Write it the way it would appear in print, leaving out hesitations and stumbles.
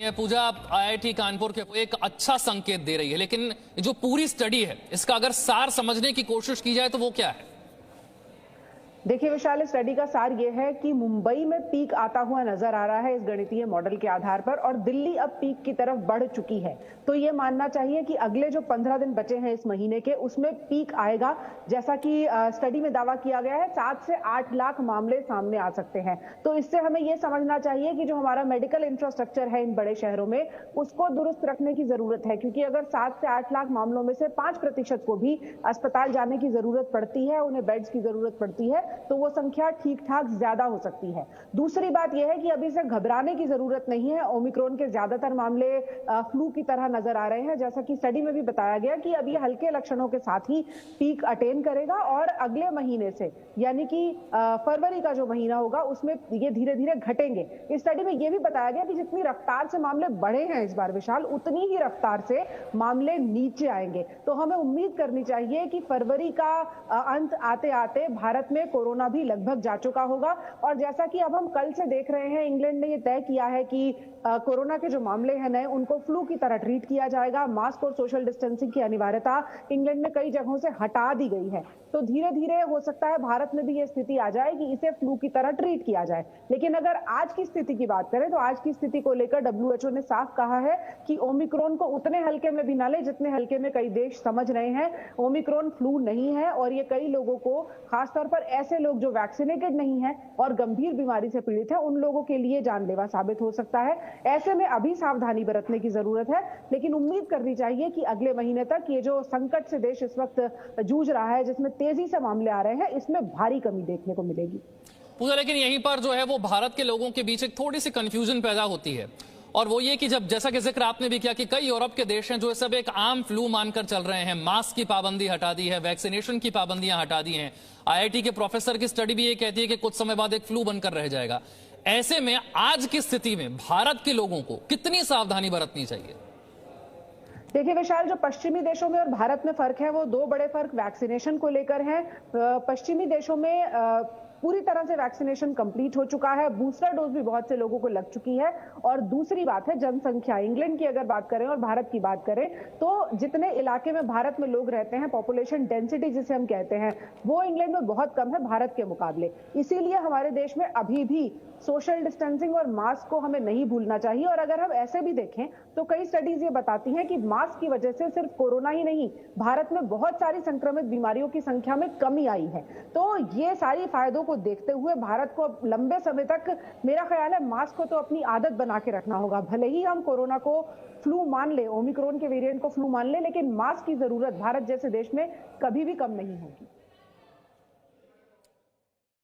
ये पूजा आईआईटी कानपुर के एक अच्छा संकेत दे रही है, लेकिन जो पूरी स्टडी है इसका अगर सार समझने की कोशिश की जाए तो वो क्या है? देखिए विशाल, स्टडी का सार ये है कि मुंबई में पीक आता हुआ नजर आ रहा है इस गणितीय मॉडल के आधार पर, और दिल्ली अब पीक की तरफ बढ़ चुकी है। तो ये मानना चाहिए कि अगले जो 15 दिन बचे हैं इस महीने के, उसमें पीक आएगा। जैसा कि स्टडी में दावा किया गया है, 7 से 8 लाख मामले सामने आ सकते हैं। तो इससे हमें ये समझना चाहिए कि जो हमारा मेडिकल इंफ्रास्ट्रक्चर है इन बड़े शहरों में, उसको दुरुस्त रखने की जरूरत है। क्योंकि अगर 7 से 8 लाख मामलों में से 5% को भी अस्पताल जाने की जरूरत पड़ती है, उन्हें बेड्स की जरूरत पड़ती है, तो वो संख्या ठीक ठाक ज्यादा हो सकती है। दूसरी बात यह है कि अभी से घबराने की जरूरत नहीं है। ओमिक्रॉन के ज्यादातर मामले फ्लू की तरह नजर आ रहे हैं। जैसा कि स्टडी में भी बताया गया कि अभी हल्के लक्षणों के साथ ही पीक अटेन करेगा, और अगले महीने से यानी कि फरवरी का जो महीना होगा उसमें ये धीरे धीरे घटेंगे। इस स्टडी में यह भी बताया गया कि जितनी रफ्तार से मामले बढ़े हैं इस बार विशाल, उतनी ही रफ्तार से मामले नीचे आएंगे। तो हमें उम्मीद करनी चाहिए कि फरवरी का अंत आते आते भारत में कोरोना भी लगभग जा चुका होगा। और जैसा कि अब हम कल से देख रहे हैं, इंग्लैंड ने यह तय किया है कि कोरोना के जो मामले हैं नए, उनको फ्लू की तरह ट्रीट किया जाएगा। मास्क और सोशल डिस्टेंसिंग की अनिवार्यता इंग्लैंड में कई जगहों से हटा दी गई है। तो धीरे धीरे हो सकता है भारत में भी यह स्थिति आ जाए कि इसे फ्लू की तरह ट्रीट किया जाए। लेकिन अगर आज की स्थिति की बात करें तो आज की स्थिति को लेकर WHO ने साफ कहा है कि ओमिक्रॉन को उतने हल्के में भी ना ले जितने हल्के में कई देश समझ रहे हैं। ओमिक्रॉन फ्लू नहीं है, और ये कई लोगों को, खासतौर पर ऐसे लोग जो वैक्सीनेटेड नहीं है और गंभीर बीमारी से पीड़ित है, उन लोगों के लिए जानलेवा साबित हो सकता है। ऐसे में अभी सावधानी बरतने की जरूरत है। लेकिन उम्मीद करनी चाहिए कि अगले महीने तक ये जो संकट से देश इस वक्त जूझ रहा है, जिसमें तेजी से मामले आ रहे हैं, इसमें भारी कमी देखने को मिलेगी। पूजा, लेकिन यहीं पर जो है वो भारत के लोगों के बीच एक थोड़ी सी कंफ्यूजन पैदा होती है, और वो ये कि जब, जैसा कि जिक्र आपने भी किया कि कई यूरोप के देश हैं जो सब एक आम फ्लू मानकर चल रहे हैं, मास्क की पाबंदी हटा दी है, वैक्सीनेशन की पाबंदियां हटा दी हैं। आईआईटी के प्रोफेसर की स्टडी भी ये कहती है कि कुछ समय बाद एक फ्लू बनकर रह जाएगा। ऐसे में आज की स्थिति में भारत के लोगों को कितनी सावधानी बरतनी चाहिए? देखिए विशाल, जो पश्चिमी देशों में और भारत में फर्क है, वो दो बड़े फर्क वैक्सीनेशन को लेकर हैं। पश्चिमी देशों में पूरी तरह से वैक्सीनेशन कंप्लीट हो चुका है, बूस्टर डोज भी बहुत से लोगों को लग चुकी है। और दूसरी बात है जनसंख्या। इंग्लैंड की अगर बात करें और भारत की बात करें, तो जितने इलाके में भारत में लोग रहते हैं, पॉपुलेशन डेंसिटी जिसे हम कहते हैं, वो इंग्लैंड में बहुत कम है भारत के मुकाबले। इसीलिए हमारे देश में अभी भी सोशल डिस्टेंसिंग और मास्क को हमें नहीं भूलना चाहिए। और अगर हम ऐसे भी देखें तो कई स्टडीज ये बताती हैं कि मास्क की वजह से सिर्फ कोरोना ही नहीं, भारत में बहुत सारी संक्रमित बीमारियों की संख्या में कमी आई है। तो ये सारी फायदों को देखते हुए भारत को लंबे समय तक, मेरा ख्याल है, मास्क को तो अपनी आदत बना के रखना होगा। भले ही हम कोरोना को फ्लू मान ले, ओमिक्रॉन के वेरिएंट को फ्लू मान ले, लेकिन मास्क की जरूरत भारत जैसे देश में कभी भी कम नहीं होगी।